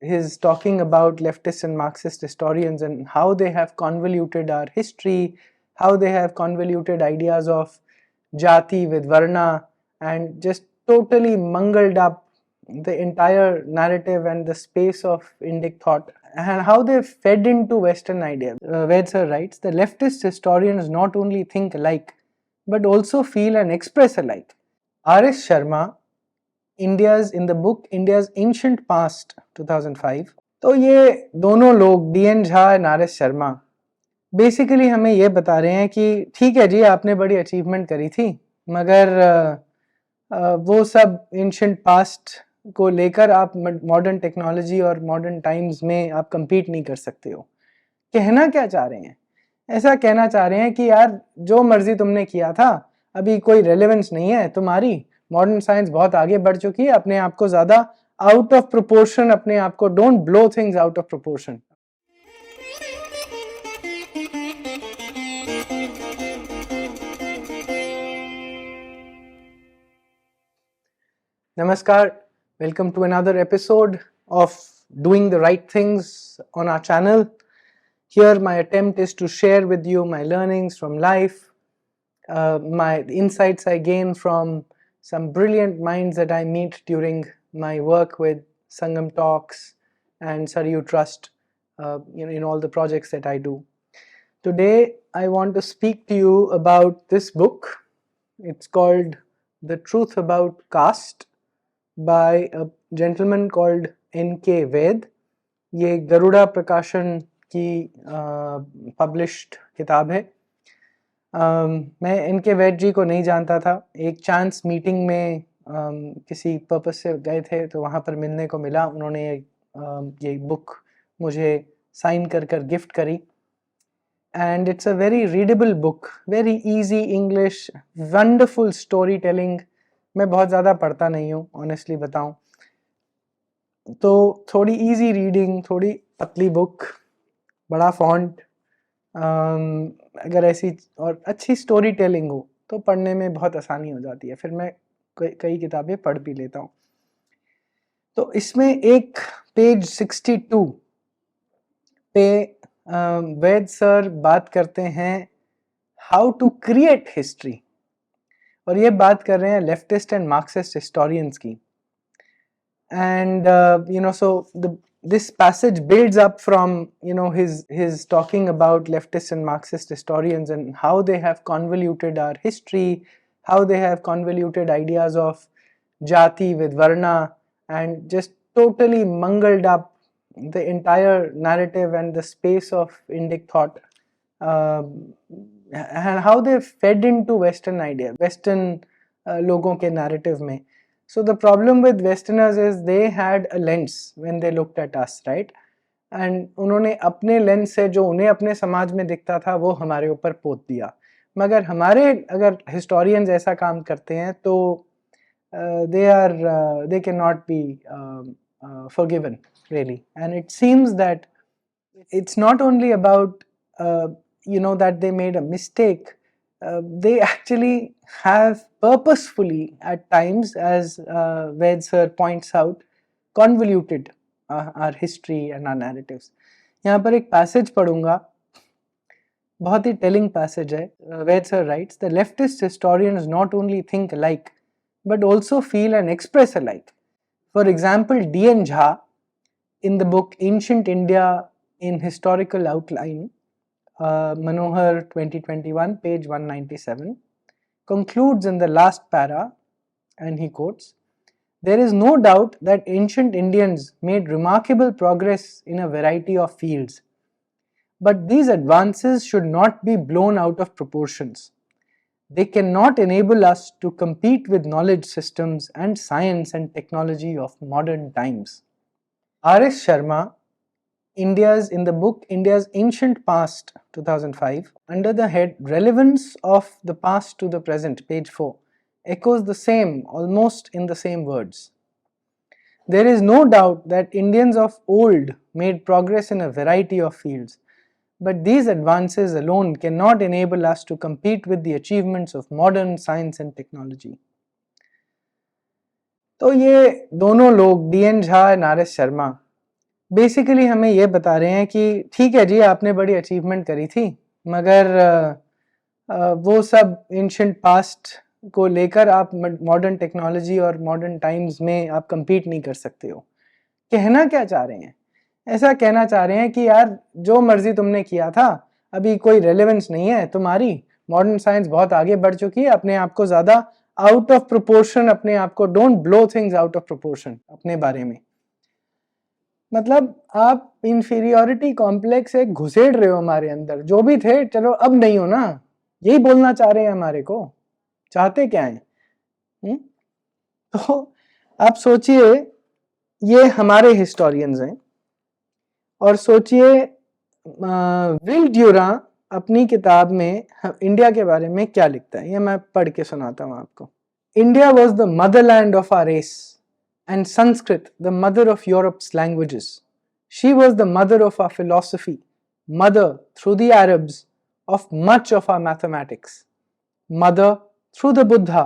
he's talking about leftist and Marxist historians and how they have convoluted our history, how they have convoluted ideas of Jati with Varna, and just totally mangled up the entire narrative and the space of Indic thought, and how they fed into Western ideas. Vaid sir writes, the leftist historians not only think alike, but also feel and express alike. R.S. Sharma, in the book India's Ancient Past 2005, तो ये दोनों लोग DN Jha and RS Sharma basically हमें ये बता रहे हैं कि ठीक है जी, आपने बड़ी अचीवमेंट करी थी, मगर वो सब एंशिएंट पास्ट को लेकर आप मॉडर्न टेक्नोलॉजी और मॉडर्न टाइम्स में आप compete नहीं कर सकते हो। कहना क्या चाह रहे हैं? ऐसा कहना चाह रहे हैं कि यार जो मर्जी तुमने किया था, अभी कोई रेलेवेंस नहीं है तुम्हारी, मॉडर्न साइंस बहुत आगे बढ़ चुकी है, अपने आप को ज़्यादा आउट ऑफ प्रोपोर्शन, अपने आप को don't blow things out of proportion. Namaskar, welcome to another episode of Doing the Right Things on our channel. Here my attempt is to share with you my learnings from life, my insights I gain from some brilliant minds that I meet during my work with SangamTalks and Saryu Trust, in all the projects that I do. Today I want to speak to you about this book. It's called The Truth About Caste by a gentleman called N.K. Vaid. ये गरुड़ा प्रकाशन की published किताब है। मैं N.K. वैद जी को नहीं जानता था, एक चांस मीटिंग में किसी पर्पस से गए थे तो वहाँ पर मिलने को मिला, उन्होंने ये बुक मुझे साइन कर गिफ्ट करी। And it's a very readable book, very easy English, wonderful story telling. मैं बहुत ज़्यादा पढ़ता नहीं हूँ, ऑनेस्टली बताऊँ तो थोड़ी इजी रीडिंग, थोड़ी पतली बुक, बड़ा फॉन्ट, अगर ऐसी और अच्छी स्टोरी टेलिंग हो तो पढ़ने में बहुत आसानी हो जाती है। फिर मैं कई किताबें पढ़ भी लेता हूँ। तो इसमें एक पेज 62 पे वैद सर बात करते हैं हाउ टू क्रिएट हिस्ट्री, और ये बात कर रहे हैं लेफ्टिस्ट एंड मार्क्सिस्ट हिस्टोरियंस की। And so this passage builds up from his talking about leftist and Marxist historians and how they have convoluted our history, how they have convoluted ideas of Jati with Varna, and just totally mangled up the entire narrative and the space of Indic thought, and how they fed into Western ideas, Western लोगों के narrative में. So the problem with Westerners is they had a lens when they looked at us, right? And उन्होंने अपने lens से जो उन्हें अपने समाज में दिखता था वो हमारे ऊपर पोत दिया। मगर हमारे अगर historians ऐसा काम करते हैं तो they cannot be forgiven really. And it seems that it's not only about that they made a mistake. They actually have purposefully at times, as Vaid sir points out, convoluted our history and our narratives. यहाँ पर एक passage पढ़ूंगा, बहुत ही telling passage है. Vaid sir writes, the leftist historians not only think alike, but also feel and express alike. For example, D.N. Jha, in the book Ancient India in Historical Outline, Manohar 2021, page 197, concludes in the last para, and he quotes, there is no doubt that ancient Indians made remarkable progress in a variety of fields, but these advances should not be blown out of proportions. They cannot enable us to compete with knowledge systems and science and technology of modern times. R.S. Sharma, in the book India's Ancient Past 2005, under the head Relevance of the Past to the Present, page 4, echoes the same, almost in the same words. There is no doubt that Indians of old made progress in a variety of fields, but these advances alone cannot enable us to compete with the achievements of modern science and technology. तो ये दोनों लोग D.N. Jha and R.S. Sharma basically हमें ये बता रहे हैं कि ठीक है जी, आपने बड़ी अचीवमेंट करी थी, मगर वो सब एंशिएंट पास्ट को लेकर आप मॉडर्न टेक्नोलॉजी और मॉडर्न टाइम्स में आप compete नहीं कर सकते हो। कहना क्या चाह रहे हैं? ऐसा कहना चाह रहे हैं कि यार जो मर्जी तुमने किया था, अभी कोई रेलेवेंस नहीं है तुम्हारी, मॉडर्न साइंस बहुत आगे बढ़ चुकी है, अपने आप को ज़्यादा आउट ऑफ प्रोपोर्शन, अपने आप को don't blow things out of proportion अपने बारे में। मतलब आप इंफीरियोरिटी कॉम्प्लेक्स एक घुसेड़ रहे हो हमारे अंदर, जो भी थे चलो अब नहीं हो ना, यही बोलना चाह रहे हैं हमारे को, चाहते क्या है? तो आप सोचिए, ये हमारे हिस्टोरियंस हैं, और सोचिए विल ड्यूरा अपनी किताब में इंडिया के बारे में क्या लिखता है, ये मैं पढ़ के सुनाता हूँ आपको। India was the motherland of our race and Sanskrit the mother of Europe's languages. She was the mother of our philosophy, mother through the Arabs of much of our mathematics, mother through the Buddha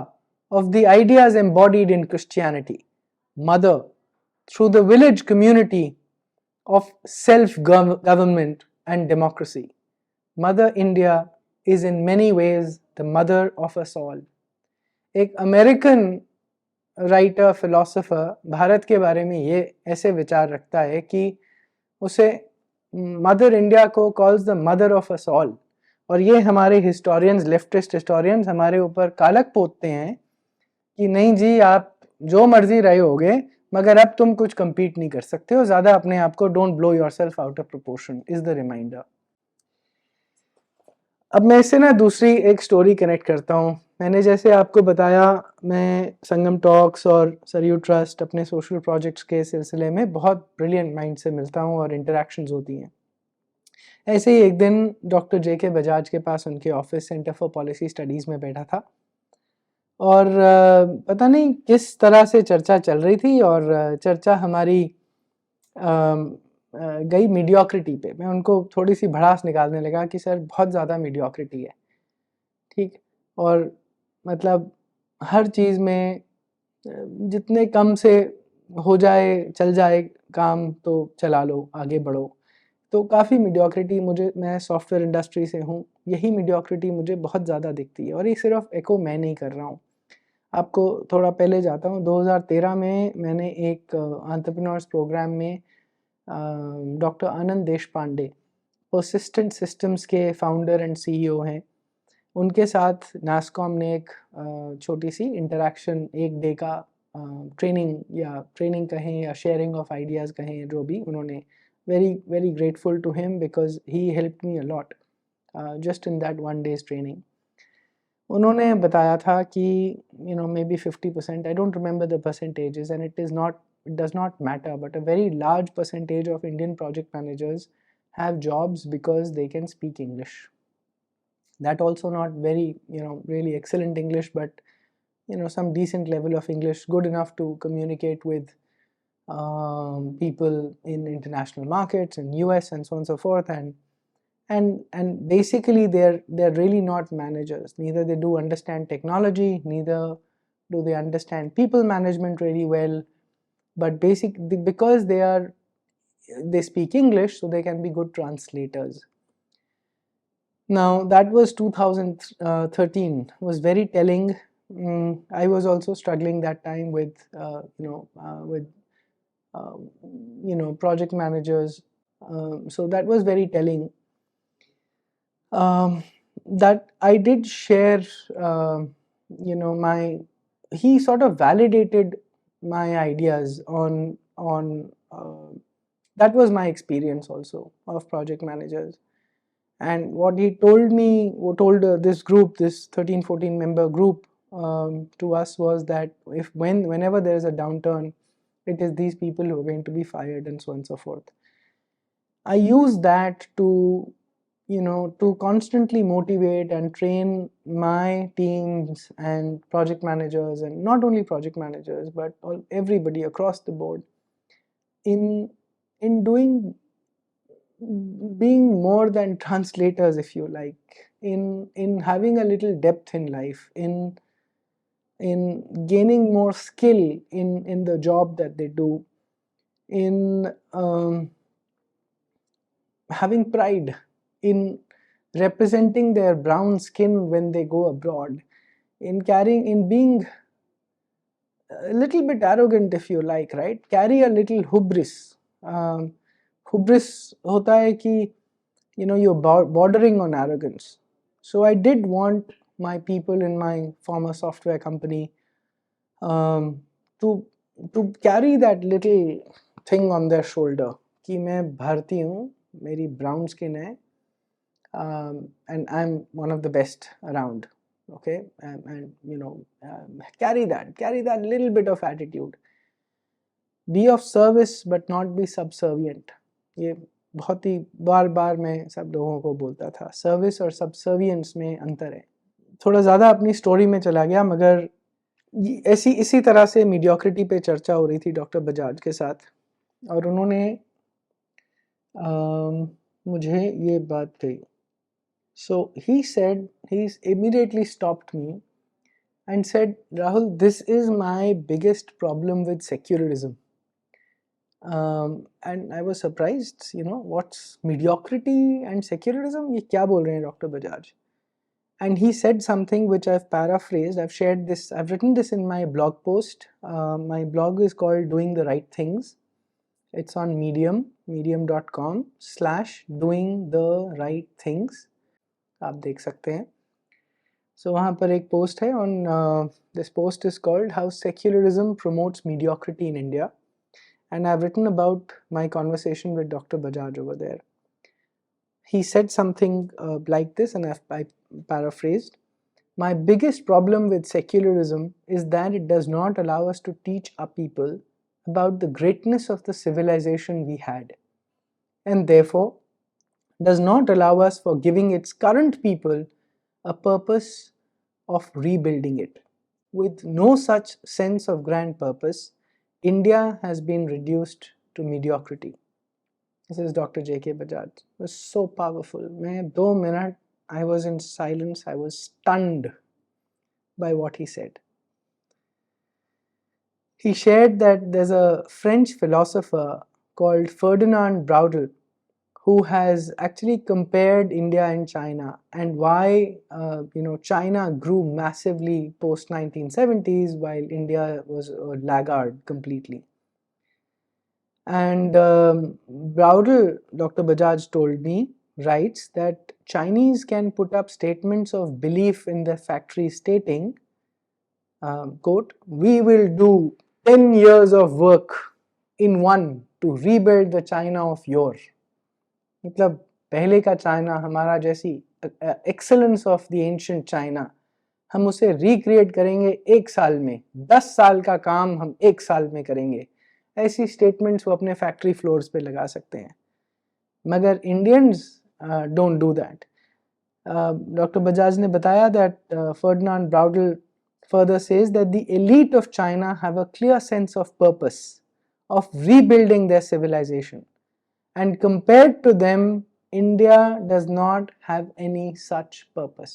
of the ideas embodied in Christianity, mother through the village community of self-government and democracy. Mother India is in many ways the mother of us all. एक American writer philosopher Bharat के बारे में ये ऐसे विचार रखता है कि उसे मदर इंडिया को calls the mother of us all, और ये हमारे हिस्टोरियंस, लेफ्टिस्ट हिस्टोरियंस हमारे ऊपर कालक पोतते हैं कि नहीं जी, आप जो मर्जी रहे होगे, मगर अब तुम कुछ compete नहीं कर सकते हो ज़्यादा अपने आप को, don't blow yourself out of proportion is the reminder. अब मैं इससे ना दूसरी एक स्टोरी कनेक्ट करता हूँ। मैंने जैसे आपको बताया, मैं संगम टॉक्स और सरयू ट्रस्ट अपने सोशल प्रोजेक्ट्स के सिलसिले में बहुत ब्रिलियंट माइंड से मिलता हूँ और इंटरेक्शंस होती हैं। ऐसे ही एक दिन डॉक्टर JK बजाज के पास उनके office centre for policy studies में बैठा था, और पता नहीं किस तरह से चर्चा चल रही थी, और चर्चा हमारी गई मीडियोक्रिटी पे। मैं उनको थोड़ी सी भड़ास निकालने लगा कि सर बहुत ज़्यादा मीडियोक्रिटी है, ठीक, और मतलब हर चीज़ में जितने कम से हो जाए, चल जाए काम तो चला लो, आगे बढ़ो। तो काफ़ी मीडियोक्रिटी मुझे, मैं सॉफ्टवेयर इंडस्ट्री से हूँ, यही मीडियोक्रिटी मुझे बहुत ज़्यादा दिखती है, और ये सिर्फ एको मैं नहीं कर रहा हूँ। आपको थोड़ा पहले जाता हूँ, 2013 में मैंने एक एंटरप्रेन्योर्स प्रोग्राम में doctor Anand Deshpande, persistent systems के फाउंडर एंड CEO हैं, उनके साथ नासकॉम ने एक छोटी सी इंटरेक्शन, एक डे का ट्रेनिंग कहें या शेयरिंग ऑफ आइडियाज़ कहें, जो भी, उन्होंने very very grateful to him because he helped me a lot just in that one day's training. उन्होंने बताया था कि maybe 50%, I don't remember the percentages and it does not matter, but a very large percentage of Indian project managers have jobs because they can speak English. That also not very, really excellent English, but some decent level of English, good enough to communicate with people in international markets in US and so on and so forth, and basically they're really not managers. Neither they do understand technology, neither do they understand people management really well, but because they speak English, so they can be good translators. Now that was 2013, was very telling. I was also struggling that time with project managers, so that was very telling. That I did share, he sort of validated my ideas on that was my experience also of project managers. And what he told me, this group, this 13-14 member group, to us was that whenever there is a downturn, it is these people who are going to be fired and so on and so forth. I use that to constantly motivate and train my teams and project managers, and not only project managers but everybody across the board, in being more than translators, if you like, in having a little depth in life, in gaining more skill in the job that they do, in having pride, in representing their brown skin when they go abroad, in being a little bit arrogant, if you like, right? Carry a little hubris. Hubris hota hai ki, you're bordering on arrogance. So I did want my people in my former software company to carry that little thing on their shoulder कि मैं भारतीय हूँ, मेरी brown skin है, and I'm one of the best around. Okay, and carry that little bit of attitude. Be of service but not be subservient. ये बहुत ही बार मैं सब लोगों को बोलता था. सर्विस और सबसर्वियंस में अंतर है. थोड़ा ज़्यादा अपनी स्टोरी में चला गया, मगर इसी तरह से मीडियोक्रिटी पे चर्चा हो रही थी डॉक्टर बजाज के साथ, और उन्होंने मुझे ये बात कही. So he immediately stopped me and said, Rahul, this is my biggest problem with secularism. And I was surprised, what's mediocrity and secularism? ये क्या बोल रहे हैं doctor Bajaj? And he said something which I've paraphrased. I've shared this, I've written this in my blog post. My blog is called Doing the Right Things. It's on medium.com/doingtherightthings. आप देख सकते हैं. So वहाँ पर एक post है on this post is called How Secularism Promotes Mediocrity in India. And I've written about my conversation with Dr. Bajaj over there. He said something like this, and I paraphrased. My biggest problem with secularism is that it does not allow us to teach our people about the greatness of the civilization we had, and therefore does not allow us for giving its current people a purpose of rebuilding it. With no such sense of grand purpose, India has been reduced to mediocrity. This is Dr. J.K. Bajaj. It was so powerful. मैं 2 minutes, I was in silence. I was stunned by what he said. He shared that there's a French philosopher called Ferdinand Braudel who has actually compared India and China, and why China grew massively post 1970s while India was a laggard completely. And Braudel, Dr. Bajaj told me, writes that Chinese can put up statements of belief in their factory stating, quote, we will do 10 years of work in one to rebuild the China of yore. मतलब पहले का China, हमारा जैसी excellence of the ancient China, हम उसे recreate करेंगे 1 साल में, 10 साल का काम हम 1 साल में करेंगे. ऐसी स्टेटमेंट्स वो अपने फैक्ट्री फ्लोर्स पे लगा सकते हैं, मगर Indians don't do that. Doctor Bajaj ने बताया that Ferdinand Braudel further says that the elite of China have a clear sense of purpose of rebuilding their civilization, and compared to them, India does not have any such purpose.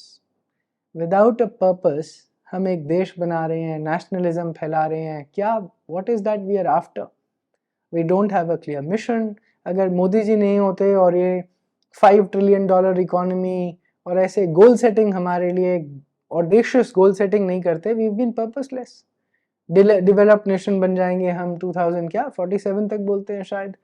Without a purpose, हम एक देश बना रहे हैं, nationalism फैला रहे हैं, क्या, what is that we are after? We don't have a clear mission. अगर मोदी जी नहीं होते और ये $5 trillion इकोनॉमी और ऐसे गोल सेटिंग हमारे लिए audacious गोल सेटिंग नहीं करते, we've been purposeless. Developed nation बन जाएंगे हम 47 तक बोलते हैं शायद,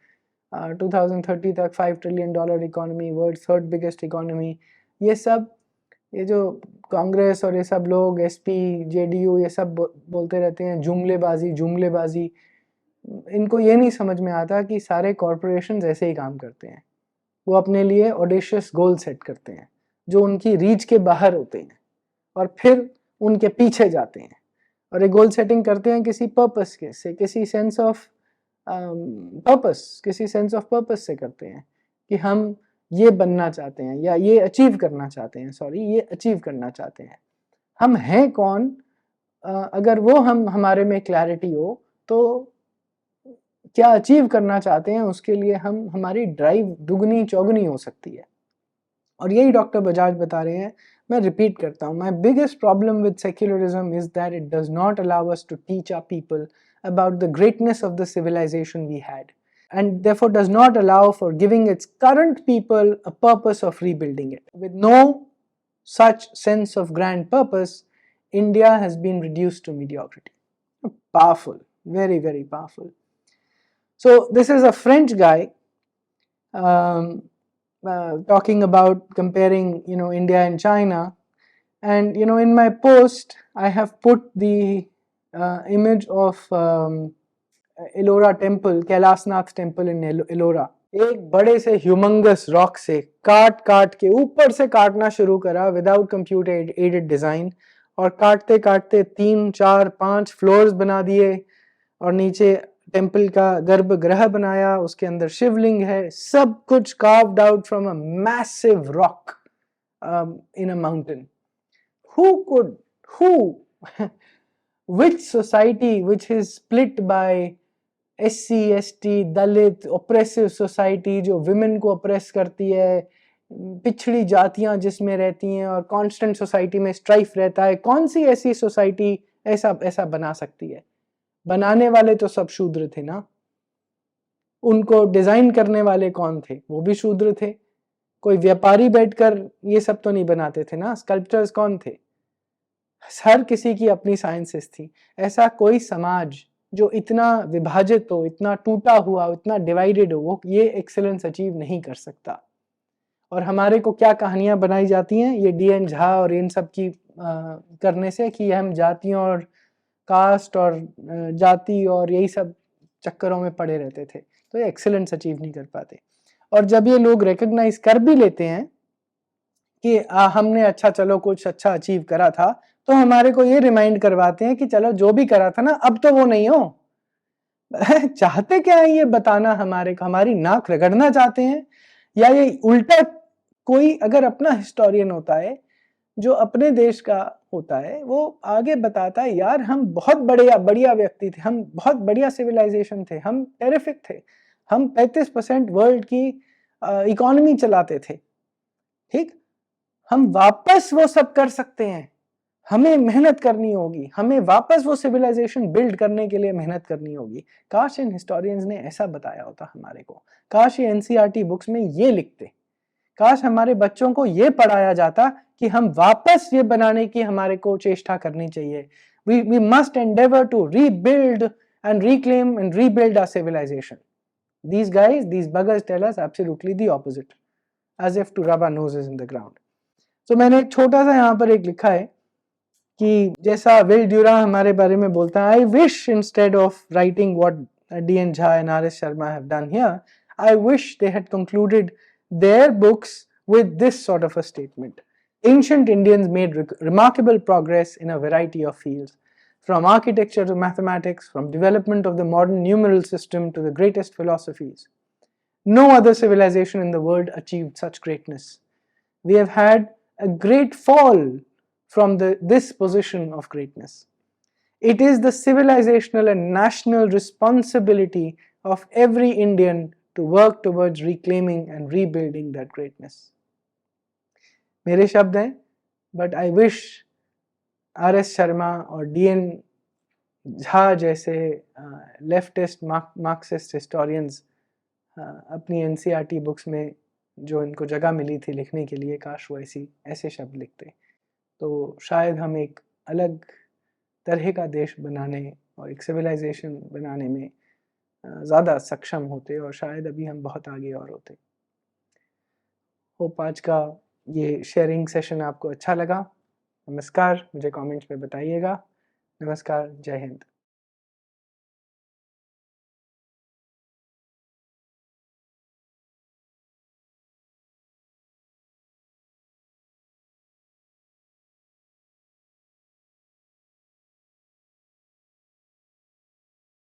2030 तक $5 trillion economy, world 3rd biggest economy. ये जो कांग्रेस और ये सब लोग एसपी जेडीयू ये सब बोलते रहते हैं जुमलेबाजी, इनको ये नहीं समझ में आता कि सारे कॉरपोरेशंस ऐसे ही काम करते हैं. वो अपने लिए ऑडेशियस गोल सेट करते हैं जो उनकी रीच के बाहर होते हैं, और फिर उनके पीछे जाते हैं, और ये गोल सेटिंग करते हैं किसी पर्पस से, किसी सेंस ऑफ पर्पस से करते हैं कि हम ये बनना चाहते हैं या ये अचीव करना चाहते हैं. हम हैं कौन? अगर वो हमारे में क्लैरिटी हो तो क्या अचीव करना चाहते हैं उसके लिए हमारी ड्राइव दुगनी चौगुनी हो सकती है. और यही डॉक्टर बजाज बता रहे हैं. मैं रिपीट करता हूँ, my biggest problem with secularism is that it does not allow us to teach our people about the greatness of the civilization we had, and therefore does not allow for giving its current people a purpose of rebuilding it. With no such sense of grand purpose, India has been reduced to mediocrity. Powerful, very, very powerful. So this is a French guy talking about comparing, India and China. And in my post, I have put the image of Ellora temple, Kailashnath temple in Ellora. एक बड़े से humongous rock से काट के ऊपर से काटना शुरू करा विदाउट कंप्यूटर एडेड डिजाइन, और काटते काटते 3, 4, 5 फ्लोर्स बना दिए, और नीचे टेम्पल का गर्भगृह बनाया, उसके अंदर शिवलिंग है, सब कुछ carved out from a massive rock in a mountain. Which society which is split by SC, ST, Dalit, oppressive society जो women को oppress करती है, पिछड़ी जातियां जिसमें रहती हैं और constant society में strife रहता है, कौन सी ऐसी society ऐसा बना सकती है? बनाने वाले तो सब शूद्र थे ना, उनको डिजाइन करने वाले कौन थे? वो भी शूद्र थे. कोई व्यापारी बैठकर ये सब तो नहीं बनाते थे ना. स्कल्प्टर्स कौन थे? हर किसी की अपनी साइंसेस थी. ऐसा कोई समाज जो इतना विभाजित हो, इतना टूटा हुआ, इतना डिवाइडेड हो, वो ये एक्सेलेंस अचीव नहीं कर सकता. और हमारे को क्या कहानियां बनाई जाती हैं ये डी.एन. झा और इन सब की करने से, कि हम जातियों और कास्ट और जाति और यही सब चक्करों में पड़े रहते थे, तो ये एक्सेलेंस अचीव नहीं कर पाते. और जब ये लोग रिकॉग्नाइज कर भी लेते हैं कि हमने अच्छा, चलो कुछ अच्छा अचीव करा था, तो हमारे को ये रिमाइंड करवाते हैं कि चलो जो भी करा था ना, अब तो वो नहीं हो. चाहते क्या है ये बताना? हमारी नाक रगड़ना चाहते हैं? या ये उल्टा, कोई अगर अपना हिस्टोरियन होता है जो अपने देश का होता है, वो आगे बताता है यार हम बहुत बढ़िया व्यक्ति थे, हम बहुत बढ़िया सिविलाइजेशन थे, हम टेरिफिक थे, हम 35% वर्ल्ड की इकोनॉमी चलाते थे. ठीक, हम वापस वो सब कर सकते हैं. हमें मेहनत करनी होगी, हमें वापस वो सिविलाइजेशन बिल्ड करने के लिए मेहनत करनी होगी. काश इन हिस्टोरियंस ने ऐसा बताया होता हमारे को. काश ये एनसीईआरटी बुक्स में ये लिखते. काश हमारे बच्चों को ये पढ़ाया जाता कि हम वापस ये बनाने की हमारे को चेष्टा करनी चाहिए. We must endeavor to rebuild and reclaim and rebuild our civilization. These guys, these buggers tell us absolutely the opposite, as if to rub our noses in the ground. So मैंने एक छोटा सा यहाँ पर एक लिखा है कि जैसा विल ड्यूरा हमारे बारे में बोलता है, I wish instead of writing what D.N. Jha and R.S. Sharma have done here, I wish they had concluded their books with this sort of a statement. Ancient Indians made remarkable progress in a variety of fields, from architecture to mathematics, from development of the modern numeral system to the greatest philosophies. No other civilization in the world achieved such greatness. We have had a great fall from this position of greatness. It is the civilizational and national responsibility of every Indian to work towards reclaiming and rebuilding that greatness. मेरे शब्द हैं, but I wish R.S. Sharma और D.N. Jha जैसे leftist Marxist historians अपनी NCERT books में जो इनको जगह मिली थी लिखने के लिए, काश वो ऐसे शब्द लिखते, तो शायद हम एक अलग तरह का देश बनाने और एक सिविलाइजेशन बनाने में ज़्यादा सक्षम होते, और शायद अभी हम बहुत आगे और होते. होप आज का ये शेयरिंग सेशन आपको अच्छा लगा. नमस्कार, मुझे कमेंट्स में बताइएगा. नमस्कार, जय हिंद.